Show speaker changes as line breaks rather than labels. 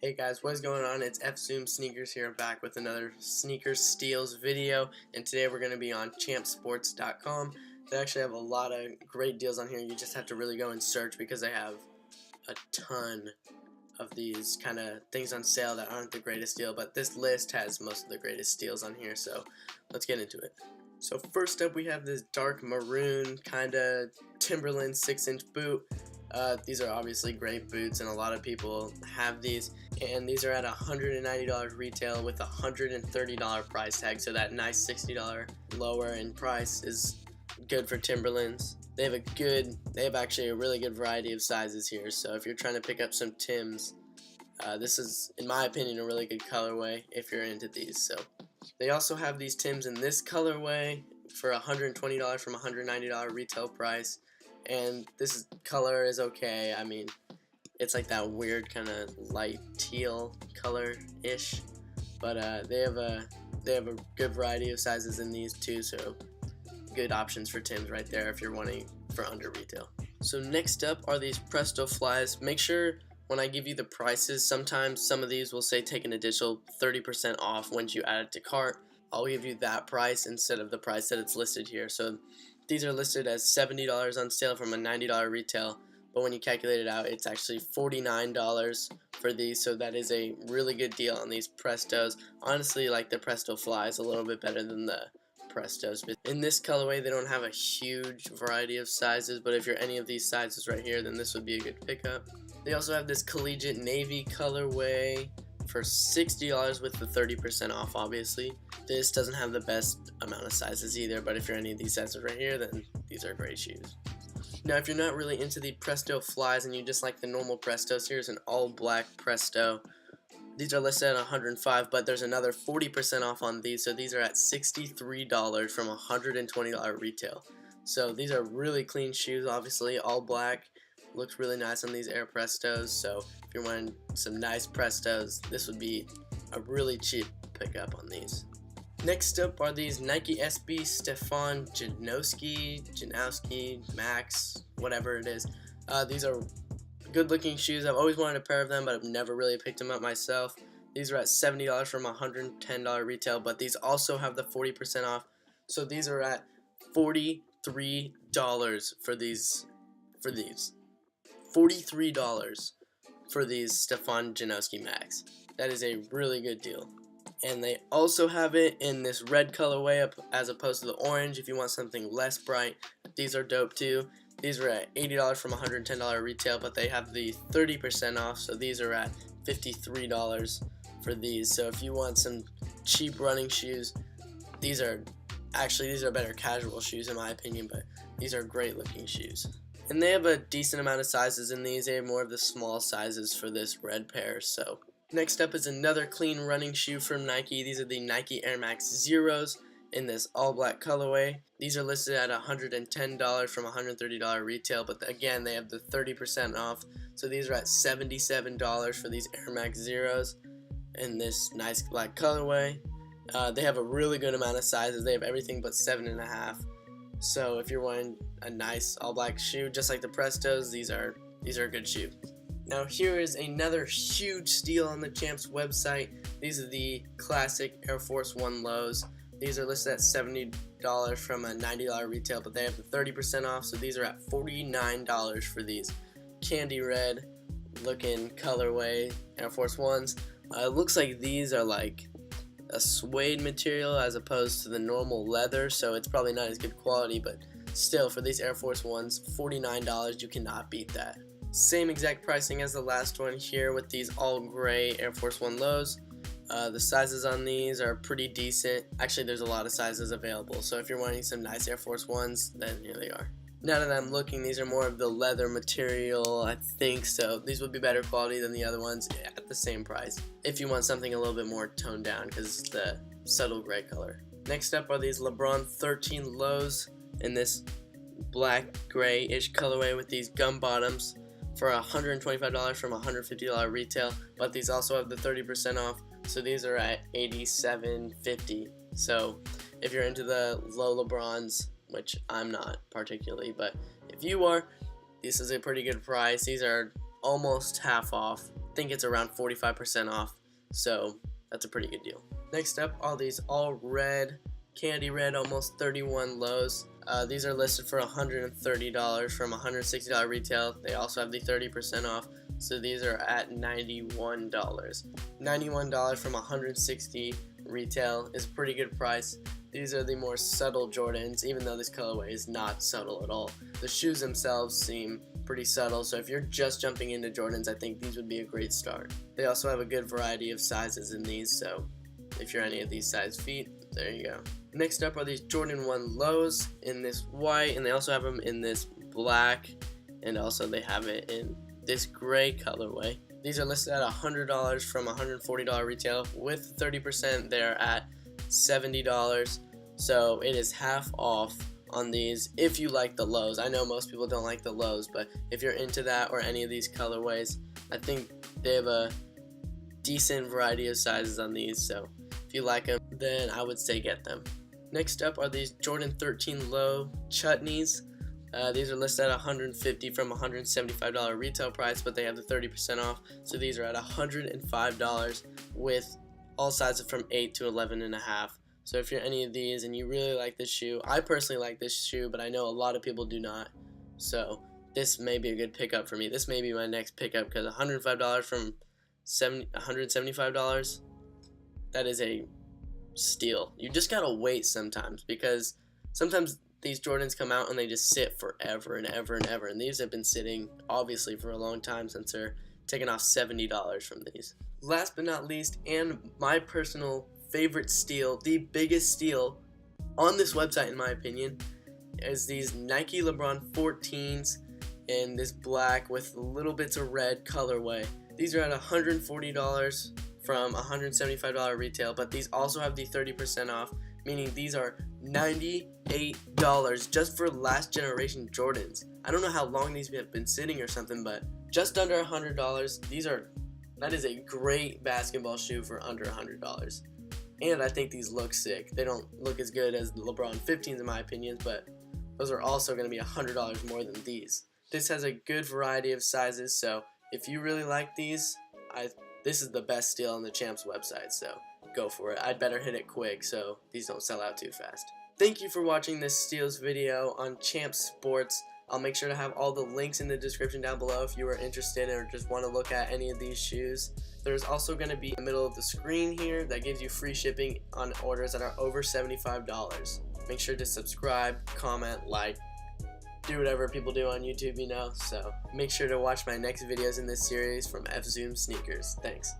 Hey guys, what's going on? It's Fzoom Sneakers here, back with another Sneakers Steals video, and today we're going to be on champsports.com. They actually have a lot of great deals on here. You just have to really go and search because they have a ton of these kind of things on sale that aren't the greatest deal, but this list has most of the greatest deals on here, so let's get into it. So first up we have this dark maroon kind of Timberland 6-inch boot. These are obviously great boots and a lot of people have these, and these are at $190 retail with a $130 price tag, so that nice $60 lower in price is good for Timberlands. They have actually a really good variety of sizes here, so if you're trying to pick up some Tims, this is, in my opinion, a really good colorway if you're into these. So they also have these Tims in this colorway for $120 from $190 retail price. And this color is okay. I mean, it's like that weird kind of light teal color-ish, but they have a good variety of sizes in these too, so good options for Tims right there if you're wanting for under retail. So next up are these Presto Flies. Make sure when I give you the prices, sometimes some of these will say take an additional 30% off once you add it to cart. I'll give you that price instead of the price that it's listed here. So these are listed as $70 on sale from a $90 retail, but when you calculate it out, it's actually $49 for these, so that is a really good deal on these Prestos. Honestly, like the Presto Flies a little bit better than the Prestos. But in this colorway, they don't have a huge variety of sizes, but if you're any of these sizes right here, then this would be a good pickup. They also have this collegiate navy colorway for $60 with the 30% off, obviously. This doesn't have the best amount of sizes either, but if you're any of these sizes right here, then these are great shoes. Now, if you're not really into the Presto Flies and you just like the normal Prestos, here's an all-black Presto. These are listed at $105, but there's another 40% off on these, so these are at $63 from $120 retail. So these are really clean shoes, obviously, all black. Looks really nice on these Air Prestos, so if you're wearing some nice Prestos, this would be a really cheap pickup on these. Next up are these Nike SB Stefan Janowski Max, whatever it is. These are good looking shoes. I've always wanted a pair of them, but I've never really picked them up myself. These are at $70 from $110 retail, but these also have the 40% off, so these are at $43 for these. $43 for these Stefan Janowski Max. That is a really good deal. And they also have it in this red colorway as opposed to the orange if you want something less bright. These are dope too. These are at $80 from $110 retail, but they have the 30% off, so these are at $53 for these. So if you want some cheap running shoes, these are better casual shoes in my opinion, but these are great looking shoes. And they have a decent amount of sizes in these. They have more of the small sizes for this red pair. So next up is another clean running shoe from Nike. These are the Nike Air Max Zeros in this all black colorway. These are listed at $110 from $130 retail, but again, they have the 30% off. So these are at $77 for these Air Max Zeros in this nice black colorway. They have a really good amount of sizes. They have everything but 7.5. So if you're wearing a nice all black shoe just like the Prestos, these are a good shoe. Now here is another huge steal on the Champs website. These are the classic Air Force One lows. These are listed at $70 from a $90 retail, but they have the 30% off, so these are at $49 for these candy red looking colorway Air Force Ones. It looks like these are like a suede material as opposed to the normal leather, so it's probably not as good quality, but still, for these Air Force Ones, $49, you cannot beat that. Same exact pricing as the last one here with these all gray Air Force One lows. The sizes on these are pretty decent. Actually, there's a lot of sizes available, so if you're wanting some nice Air Force Ones, then here they are. Now that I'm looking, these are more of the leather material, I think, so these would be better quality than the other ones at the same price if you want something a little bit more toned down because it's the subtle gray color. Next up are these LeBron 13 lows in this black gray-ish colorway with these gum bottoms for $125 from $150 retail, but these also have the 30% off, so these are at $87.50. So if you're into the low LeBrons, which I'm not particularly, but if you are, this is a pretty good price. These are almost half off think it's around 45% off, so that's a pretty good deal. Next up, all these all red, candy red, almost 31 lows. These are listed for $130 from $160 retail. They also have the 30% off, so these are at $91. $91 from $160 retail is a pretty good price. These are the more subtle Jordans, even though this colorway is not subtle at all. The shoes themselves seem pretty subtle, so if you're just jumping into Jordans, I think these would be a great start. They also have a good variety of sizes in these, so if you're any of these size feet, there you go. Next up are these Jordan 1 lows in this white, and they also have them in this black, and also they have it in this gray colorway. These are listed at $100 from $140 retail. With 30%, they're at $70, so it is half off on these if you like the lows. I know most people don't like the lows, but if you're into that or any of these colorways, I think they have a decent variety of sizes on these, so if you like them, then I would say get them. Next up are these Jordan 13 low chutneys. These are listed at $150 from $175 retail price, but they have the 30% off, so these are at $105 with all sizes from 8 to 11.5. So if you're any of these and you really like this shoe, I personally like this shoe, but I know a lot of people do not, so this may be a good pickup for me. This may be my next pickup because $105 from $175, that is a steal. You just gotta wait sometimes, because sometimes these Jordans come out and they just sit forever and ever and ever, and these have been sitting obviously for a long time since they're taking off $70 from these. Last but not least, and my personal favorite steal, the biggest steal on this website in my opinion, is these Nike LeBron 14s in this black with little bits of red colorway. These are at $140 from $175 retail, but these also have the 30% off, meaning these are $98 just for last generation Jordans. I don't know how long these have been sitting or something, but just under $100. That is a great basketball shoe for under $100. And I think these look sick. They don't look as good as the LeBron 15s in my opinion, but those are also going to be $100 more than these. This has a good variety of sizes, so if you really like these, this is the best steal on the Champs website, so go for it. I'd better hit it quick so these don't sell out too fast. Thank you for watching this steals video on Champs Sports. I'll make sure to have all the links in the description down below if you are interested or just want to look at any of these shoes. There's also going to be in the middle of the screen here that gives you free shipping on orders that are over $75. Make sure to subscribe, comment, like, do whatever people do on YouTube, you know. So make sure to watch my next videos in this series from Fzoom Sneakers. Thanks.